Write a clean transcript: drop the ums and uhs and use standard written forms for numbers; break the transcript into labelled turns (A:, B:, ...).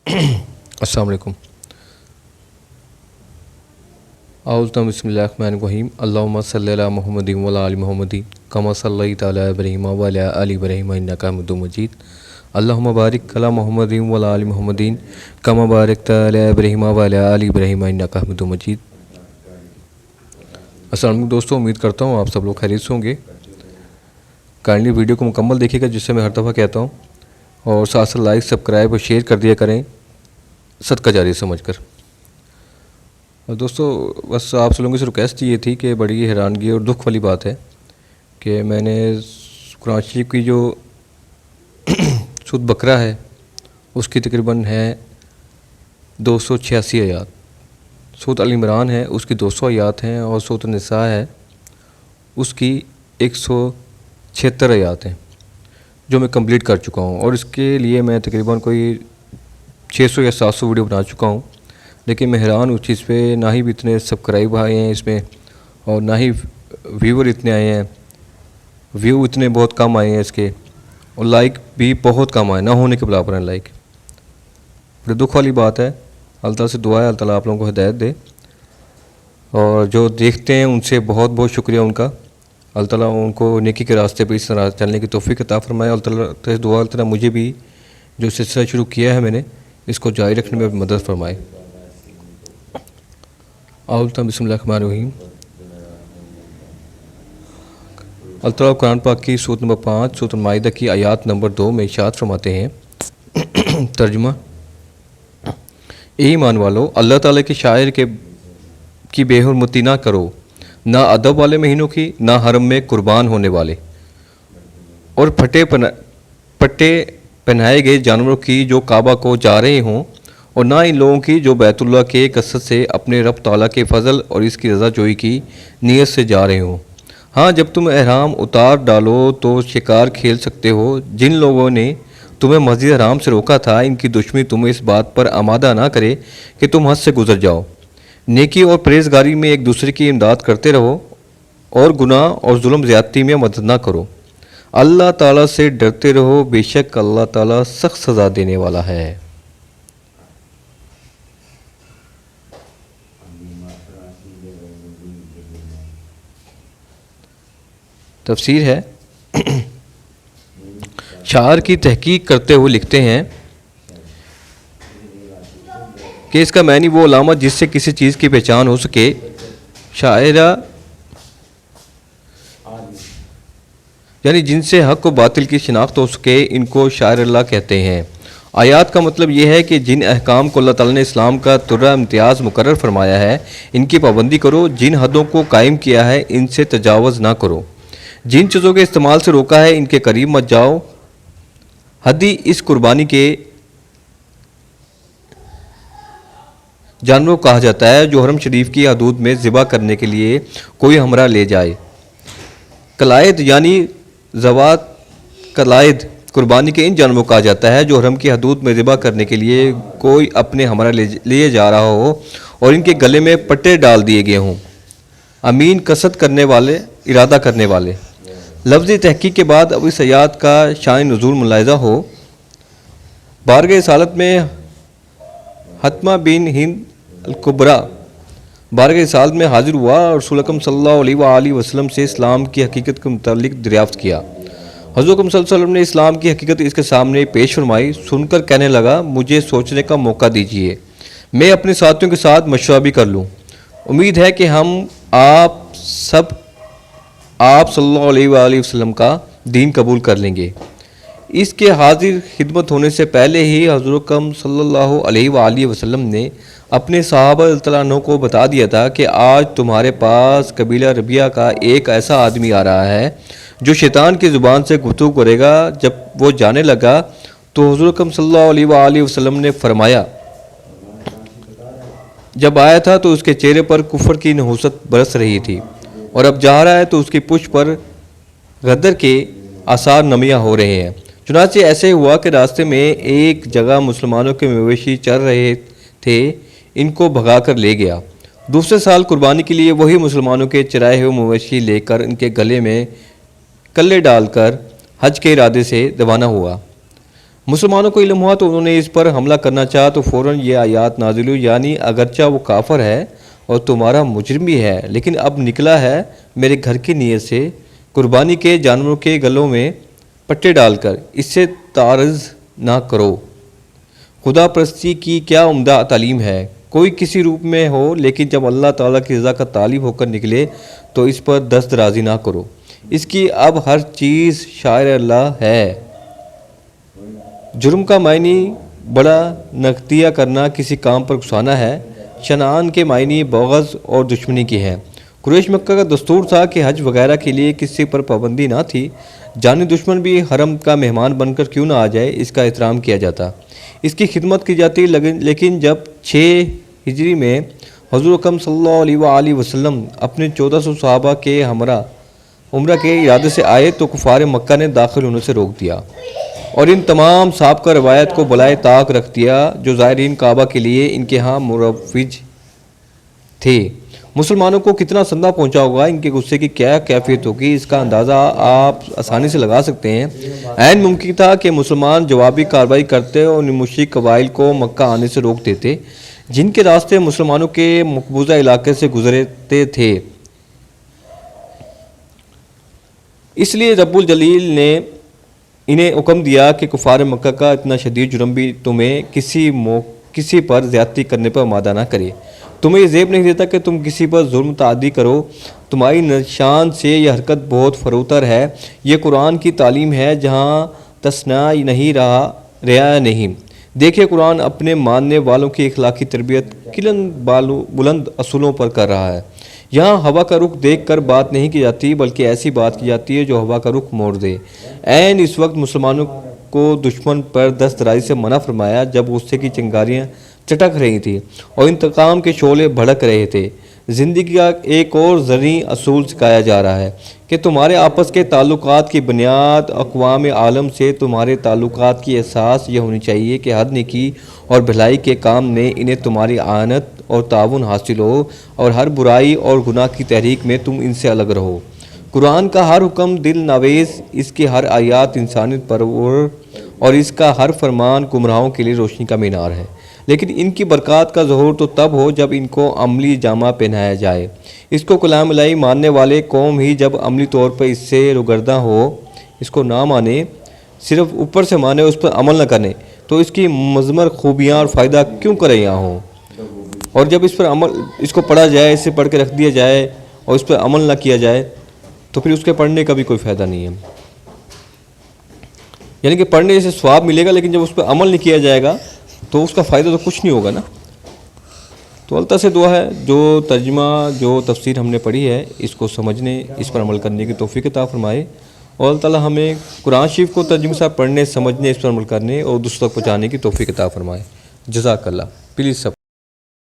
A: अस्सलाम वालेकुम। बिस्मिल्लाहिर्रहमानिर्रहीम। अल्लाहुम्मा सल्लि अला मुहम्मदिन व अला आलि मुहम्मदिन कमा सल्लैता अला इब्राहीम व अला आलि इब्राहीम इन्नका हमीदुम मजीद। अल्लाहुम्मा बारिक अला मुहम्मदिन व अला आलि मुहम्मदिन कमा बारकता अला इब्राहीम व अला आलि इब्राहीम इन्नका हमीदुम मजीद। अस्सलाम वालेकुम दोस्तों, उम्मीद करता हूँ आप सब लोग खैरियत से होंगे। काइंडली वीडियो को मुकम्मल देखिएगा, जिससे मैं हर दफ़ा कहता हूँ, और साथ साथ लाइक सब्सक्राइब और शेयर कर दिया करें सदका जारी समझकर। और दोस्तों, बस आप सब लोगों से रिक्वेस्ट ये थी कि बड़ी हैरानगी और दुख वाली बात है कि मैंने कुरान शरीफ की जो सूरत बकरा है उसकी तकरीबन है 286 आयात, सूरत अल इमरान है उसकी 200 आयात हैं, और सूरत निसा है उसकी 176 आयात हैं जो मैं कंप्लीट कर चुका हूँ। और इसके लिए मैं तकरीबन कोई 600 या 700 वीडियो बना चुका हूँ, लेकिन मैं हैरान उस चीज़ पे, ना ही इतने सब्सक्राइब आए हैं इसमें, और ना ही व्यूवर इतने आए हैं, व्यू इतने बहुत कम आए हैं इसके, और लाइक भी बहुत कम आए, ना होने के बराबर हैं लाइक। बड़ी दुख वाली बात है। अल्लाह ताला से दुआ है अल्लाह ताला आप लोगों को हिदायत दे, और जो देखते हैं उनसे बहुत बहुत शुक्रिया उनका। अल्लाह ताला उनको नेकी के रास्ते पे इस तरह चलने की तौफीक अता फरमाए। अल्लाह ताला से दुआ अल्लाह ताला मुझे भी जो सिलसिला शुरू किया है मैंने, इसको जारी रखने में मदद फरमाए। बिस्मिल्लाहिर्रहमानिर्रहीम। अल्लाह ताला कुरान पाक की सूरत नंबर 5 सूरत माइदा की आयत नंबर 2 में इरशाद फरमाते हैं तर्जुमा। ईमान वालो, अल्लाह ताला के शायर की बेहुरमती ना करो, ना अदब वाले महीनों की, ना हरम में कुर्बान होने वाले और पट्टे पहनाए गए जानवरों की जो काबा को जा रहे हों, और ना इन लोगों की जो बैतुल्लाह के कसरत से अपने रब ताला के फजल और इसकी रज़ा जोई की नीयत से जा रहे हों। हाँ, जब तुम एहराम उतार डालो तो शिकार खेल सकते हो। जिन लोगों ने तुम्हें मस्जिद हराम से रोका था, इनकी दुश्मनी तुम्हें इस बात पर आमादा ना करे कि तुम हद से गुजर जाओ। नेकी और परहेज़गारी में एक दूसरे की इमदाद करते रहो, और गुनाह और जुल्म ज़्यादती में मदद ना करो। अल्लाह ताला से डरते रहो, बेशक अल्लाह ताला सख्त सज़ा देने वाला है। तफसीर है, शायर की तहकीक करते हुए लिखते हैं कि इसका मानी वो अलामत जिससे किसी चीज़ की पहचान हो सके। शायरा यानी जिनसे हक़ व बातिल की शिनाख्त हो सके, इनको शायर अल्लाह कहते हैं। आयात का मतलब यह है कि जिन अहकाम को अल्लाह ताला ने इस्लाम का तुर्रा इम्तियाज़ मुकर्रर फरमाया है, इनकी पाबंदी करो। जिन हदों को कायम किया है, इनसे तजावज़ ना करो। जिन चीज़ों के इस्तेमाल से रोका है, इनके करीब मत जाओ। हदी इस कुर्बानी के जानवरों कहा जाता है जो हरम शरीफ की हदूद में ज़िबा करने के लिए कोई हमरा ले जाए। कलायद यानी ज़वात कलायद कुर्बानी के इन जानवरों कहा जाता है जो हरम की हदूद में ज़िबा करने के लिए कोई अपने हमरा ले जा रहा हो और इनके गले में पट्टे डाल दिए गए हों। अमीन कसद करने वाले, इरादा करने वाले। लफ्ज़ी तहकीक के बाद अब इस आयत का शान नुज़ूल मुलाहिज़ा हो। बारगाह रिसालत में हतमा बिन हिंद अल कुबरा बारगाह रिसालत में हाजिर हुआ और रसूल अकरम सल्लल्लाहु अलैहि वसल्लम से इस्लाम की हकीकत के मुतालिक दरियाफ्त किया। हज़रत अकरम सल्लल्लाहु अलैहि वसल्लम ने इस्लाम की हकीकत इसके सामने पेश फरमाई। सुनकर कहने लगा, मुझे सोचने का मौका दीजिए, मैं अपने साथियों के साथ मशवरा भी कर लूँ। उम्मीद है कि हम आप सल्लल्लाहु अलैहि वसल्लम का दीन कबूल कर लेंगे। इसके हाजिर खिदमत होने से पहले ही हज़रत अकरम सल्लल्लाहु अलैहि वसल्लम ने अपने सहाबा रज़ियल्लाहु अन्हुम को बता दिया था कि आज तुम्हारे पास कबीला रबिया का एक ऐसा आदमी आ रहा है जो शैतान की ज़ुबान से गुफ्तगू करेगा। जब वो जाने लगा तो हज़रत अकरम सल्लल्लाहु अलैहि वसल्लम ने फरमाया, जब आया था तो उसके चेहरे पर कुफ्र की नहुसत बरस रही थी, और अब जा रहा है तो उसकी पुष्ट पर गदर के आसार नमियाँ हो रहे हैं। चुनांचे ऐसे हुआ कि रास्ते में एक जगह मुसलमानों के मवेशी चर रहे थे, इनको भगा कर ले गया। दूसरे साल कुर्बानी के लिए वही मुसलमानों के चराए हुए मवेशी लेकर इनके गले में कल्ले डालकर हज के इरादे से रवाना हुआ। مسلمانوں کو علم ہوا تو انہوں نے اس پر حملہ کرنا چاہا تو فوراً یہ آیات نازل ہوئی، یعنی اگرچہ وہ کافر ہے اور تمہارا مجرم بھی ہے، لیکن اب نکلا ہے میرے گھر کی نیت سے، قربانی کے جانوروں کے گلوں میں پٹے ڈال کر اس سے تعرض نہ کرو۔ خدا پرستی کی کیا عمدہ تعلیم ہے، کوئی کسی روپ میں ہو لیکن جب اللہ تعالیٰ کی رضا کا طالب ہو کر نکلے تو اس پر دست درازی نہ کرو، اس کی اب ہر چیز شاعر اللہ ہے۔ جرم کا معنی بڑا نقدیہ کرنا، کسی کام پر گھسانا ہے۔ شنعان کے معنی بغض اور دشمنی کی ہے۔ قریش مکہ کا دستور تھا کہ حج وغیرہ کے لیے کسی پر پابندی نہ تھی، جانی دشمن بھی حرم کا مہمان بن کر کیوں نہ آ جائے اس کا احترام کیا جاتا، اس کی خدمت کی جاتی، لیکن جب 6 ہجری میں حضور اکرم صلی اللہ علیہ وآلہ وسلم اپنے 1400 صحابہ کے ہمراہ عمرہ کے ارادے سے آئے تو کفار مکہ نے داخل ہونے سے روک دیا اور ان تمام سابقہ روایت کو بالائے طاق رکھ دیا جو زائرین کعبہ کے لیے ان کے ہاں مروج تھے۔ مسلمانوں کو کتنا صدمہ پہنچا ہوگا، ان کے غصے کی کیا کیفیت ہوگی، اس کا اندازہ آپ آسانی سے لگا سکتے ہیں۔ عین ممکن تھا کہ مسلمان جوابی کارروائی کرتے اور ان مشرک قبائل کو مکہ آنے سے روک دیتے جن کے راستے مسلمانوں کے مقبوضہ علاقے سے گزرتے تھے۔ اس لیے رب الجلیل نے انہیں حکم دیا کہ کفار مکہ کا اتنا شدید جرم بھی تمہیں کسی پر زیادتی کرنے پر آمادہ نہ کرے۔ تمہیں یہ زیب نہیں دیتا کہ تم کسی پر ظلم تعدی کرو، تمہاری نشان سے یہ حرکت بہت فروتر ہے۔ یہ قرآن کی تعلیم ہے جہاں تصنع نہیں رعایا نہیں۔ دیکھیں قرآن اپنے ماننے والوں کی اخلاقی تربیت کن بلند اصولوں پر کر رہا ہے۔ یہاں ہوا کا رخ دیکھ کر بات نہیں کی جاتی بلکہ ایسی بات کی جاتی ہے جو ہوا کا رخ موڑ دے۔ عین اس وقت مسلمانوں کو دشمن پر دست درازی سے منع فرمایا جب غصے کی چنگاریاں چٹک رہی تھی اور انتقام کے شعلے بھڑک رہے تھے۔ زندگی کا ایک اور زرعی اصول سکھایا جا رہا ہے کہ تمہارے آپس کے تعلقات کی بنیاد اقوام عالم سے تمہارے تعلقات کی اساس یہ ہونی چاہیے کہ ہر نیکی اور بھلائی کے کام میں انہیں تمہاری اعانت اور تعاون حاصل ہو اور ہر برائی اور گناہ کی تحریک میں تم ان سے الگ رہو۔ قرآن کا ہر حکم دل نویز، اس کی ہر آیات انسانیت پرور اور اس کا ہر فرمان گمراہوں کے لیے روشنی کا مینار ہے، لیکن ان کی برکات کا ظہور تو تب ہو جب ان کو عملی جامہ پہنایا جائے۔ اس کو کلام الہی ماننے والے قوم ہی جب عملی طور پر اس سے روگرداں ہو، اس کو نہ مانے، صرف اوپر سے مانے اس پر عمل نہ کرنے، تو اس کی مضمر خوبیاں اور فائدہ کیوں کرے یہاں ہوں؟ اور جب اس کو پڑھا جائے، اسے پڑھ کے رکھ دیا جائے اور اس پر عمل نہ کیا جائے تو پھر اس کے پڑھنے کا بھی کوئی فائدہ نہیں ہے۔ یعنی کہ پڑھنے سے ثواب ملے گا لیکن جب اس پر عمل نہیں کیا جائے گا تو اس کا فائدہ تو کچھ نہیں ہوگا نا۔ تو اللہ سے دعا ہے جو ترجمہ جو تفسیر ہم نے پڑھی ہے اس کو سمجھنے، اس پر عمل کرنے کی توفیق عطا فرمائے، اور اللہ تعالیٰ ہمیں قرآن شریف کو ترجمے سے پڑھنے، سمجھنے، اس پر عمل کرنے اور دوسروں تک پہنچانے کی توفیق عطا فرمائے۔ جزاک اللہ۔ پلیز سب